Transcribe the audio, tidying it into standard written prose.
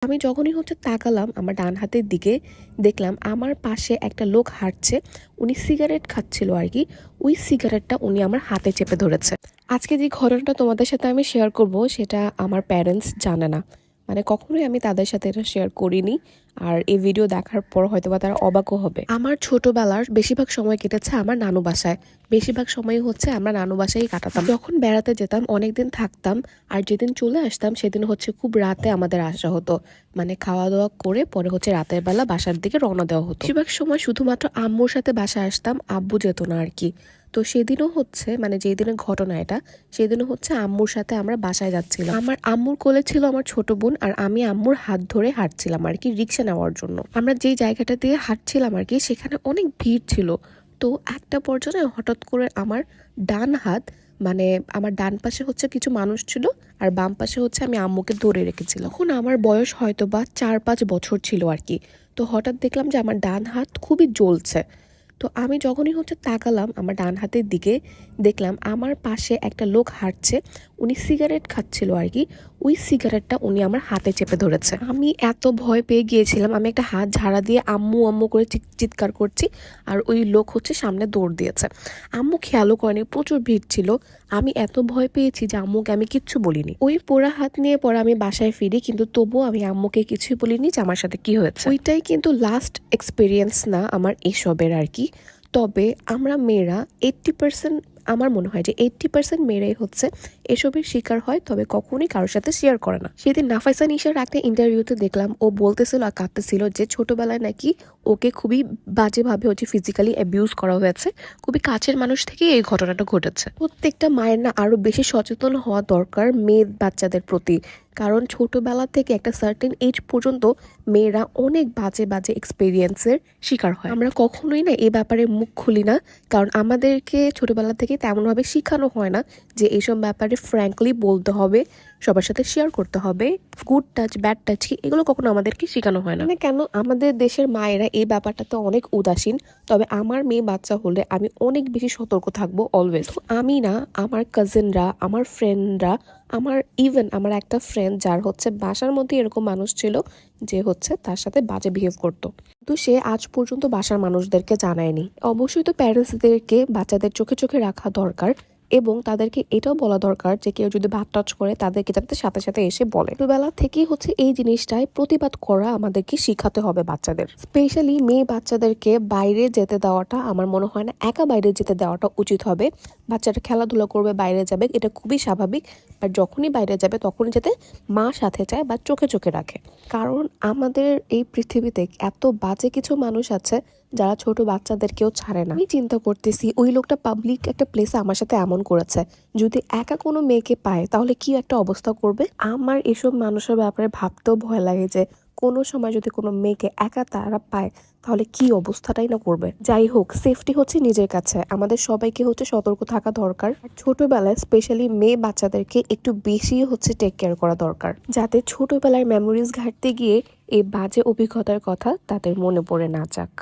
আমি যখনই তাকালাম আমার ডান হাতের দিকে, দেখলাম আমার পাশে একটা লোক হাঁটছে। উনি সিগারেট খাচ্ছিল আর কি। ওই সিগারেটটা উনি আমার হাতে চেপে ধরেছে। আজকে যে ঘটনাটা তোমাদের সাথে আমি শেয়ার করব সেটা আমার প্যারেন্টস জানে না, মানে কখনোই আমি তাদের সাথে এটা শেয়ার করিনি। আর এই ভিডিও দেখার পর হয়তোবা তারা অবাকও হবে। আমার ছোটবেলার বেশিরভাগ সময় কেটেছে আমার নানু বাসায়। বেশিরভাগ সময় আমরা নানু বাসায় কাটাতাম। যখন বেড়াতে যেতাম অনেকদিন থাকতাম, আর যেদিন চলে আসতাম সেদিন খুব রাতে আমাদের আসা হতো। মানে খাওয়া দাওয়া করে পরে রাতের বেলা বাসার দিকে রওনা দেওয়া হতো। বেশিরভাগ সময় শুধুমাত্র আম্মুর সাথে বাসায় আসতাম, আব্বু যেত না আর কি। তো সেদিনও মানে যেই দিনের ঘটনা এটা, সেদিনও আম্মুর সাথে আমরা বাসায় যাচ্ছিলাম। আমার আম্মুর কোলে ছিল আমার ছোট বোন, আর আমি আম্মুর হাত ধরে হাঁটছিলাম আর কি রিক্সা নেওয়ার জন্য। আমরা যেই জায়গাটা দিয়ে হাঁটছিলাম আর কি সেখানে অনেক ভিড় ছিল। তো একটা পর্যায়ে হঠাৎ করে আমার ডান হাত, মানে আমার ডান পাশে কিছু মানুষ ছিল, আর বাম পাশে আমি আম্মুকে ধরে রেখেছিলাম। তখন আমার বয়স হয়তো বা 4-5 বছর ছিল আর কি। তো হঠাৎ দেখলাম যে আমার ডান হাত খুবই জ্বলছে। তো আমি যখনই তাকালাম আমার ডান হাতের দিকে, দেখলাম আমার পাশে একটা লোক হাঁটছে। উনি সিগারেট খাচ্ছিল আর কি। ওই সিগারেটটা উনি আমার হাতে চেপে ধরেছে। আমি এত ভয় পেয়ে গিয়েছিলাম, আমি একটা হাত ঝাড়া দিয়ে আম্মু আম্মু করে চিৎকার করছি, আর ওই লোক সামনে দৌড় দিয়েছে। আম্মু খেয়ালও করেনি, প্রচুর ভিড় ছিল। আমি এত ভয় পেয়েছি যে আম্মুকে আমি কিচ্ছু বলিনি। ওই পোড়া হাত নিয়ে পরে আমি বাসায় ফিরি, কিন্তু তবুও আমি আম্মুকে কিছুই বলিনি যে আমার সাথে কি হয়েছে। ওইটাই কিন্তু লাস্ট এক্সপিরিয়েন্স না আমার এসবের আর কি। তবে আমরা মেয়েরা 80%, আমার মনে হয় যে 80% মেয়েরাই এসবের শিকার হয়, তবে কখনোই কারোর সাথে শেয়ার করে না। সেদিন নাফাইসা নিশার একটা ইন্টারভিউতে দেখলাম ও বলতেছিল আর কাঁদতেছিল যে ছোটবেলায় নাকি ওকে খুবই বাজেভাবে ফিজিক্যালি অ্যাবিউজ করা হয়েছে। খুবই কাছের মানুষ থেকে এই ঘটনাটা ঘটেছে। প্রত্যেকটা মায়ের না আরো বেশি সচেতন হওয়া দরকার মেয়ে বাচ্চাদের প্রতি, কারণ ছোটবেলা থেকে একটা সার্টেন এজ পর্যন্ত মেয়েরা অনেক বাজে বাজে এক্সপিরিয়েন্সের শিকার হয়। আমরা কখনোই না এই ব্যাপারে মুখ খুলি না, কারণ আমাদেরকে ছোটবেলা থেকে তেমনভাবে শেখানো হয় না যে এইসব ব্যাপারে ফ্র্যাঙ্কলি বলতে হবে, সবার সাথে শেয়ার করতে হবে। গুড টাচ ব্যাড টাচ কি এগুলো কখনো আমাদেরকে শেখানো হয় না। মানে কেন আমাদের দেশের মায়েরা এই ব্যাপারটাতে অনেক উদাসীন। তবে আমার মেয়ে বাচ্চা হলে আমি অনেক বেশি সতর্ক থাকবো অলওয়েজ। আমি না, আমার কাজিনরা, আমার ফ্রেন্ডরা, ইভেন আমার একটা ফ্রেন্ড যার বাসার মধ্যে এরকম মানুষ ছিল যে তার সাথে বাজে বিহেভ করতো, তো সে আজ পর্যন্ত বাসার মানুষদেরকে জানায়নি। অবশ্যই তো প্যারেন্টসদেরকে বাচ্চাদের চোখে চোখে রাখা দরকার, এবং তাদেরকে এটাও বলা দরকার যে কেউ যদি ভাত টাচ করে তাদেরকে যাতে সাথে সাথে এসে বলে। ছোটবেলা থেকেই এই জিনিসটাই প্রতিবাদ করা আমাদেরকে শিখাতে হবে বাচ্চাদের। স্পেশালি মেয়ে বাচ্চাদেরকে বাইরে যেতে দেওয়াটা আমার মনে হয় না একা বাইরে যেতে দেওয়াটা উচিত হবে। বাচ্চাটা খেলাধুলা করবে, বাইরে যাবে, এটা খুবই স্বাভাবিক। আর যখনই বাইরে যাবে তখনই যাতে মা সাথে যায় বা চোখে চোখে রাখে, কারণ আমাদের এই পৃথিবীতে এত বাজে কিছু মানুষ আছে যারা ছোট বাচ্চাদেরকেও ছাড়ে না। আমি চিন্তা করতেছি ওই লোকটা পাবলিক একটা প্লেসে আমার সাথে এমন করেছে, যদি একা কোনো মেয়েকে পায় তাহলে কি একটা অবস্থা করবে। আমার এসব মানুষের ব্যাপারে ভাবতেও ভয় লাগে যে কোনো সময় যদি কোনো মেয়েকে একা তারা পায় তাহলে কি অবস্থাটাই না করবে। যাই হোক, সেফটি নিজের কাছে, আমাদের সবাইকে সতর্ক থাকা দরকার। আর ছোটবেলায় স্পেশালি মেয়ে বাচ্চাদেরকে একটু বেশি টেক কেয়ার করা দরকার, যাতে ছোটবেলার মেমোরিজ ঘাটতে গিয়ে এই বাজে অভিজ্ঞতার কথা তাদের মনে পড়ে না যাক।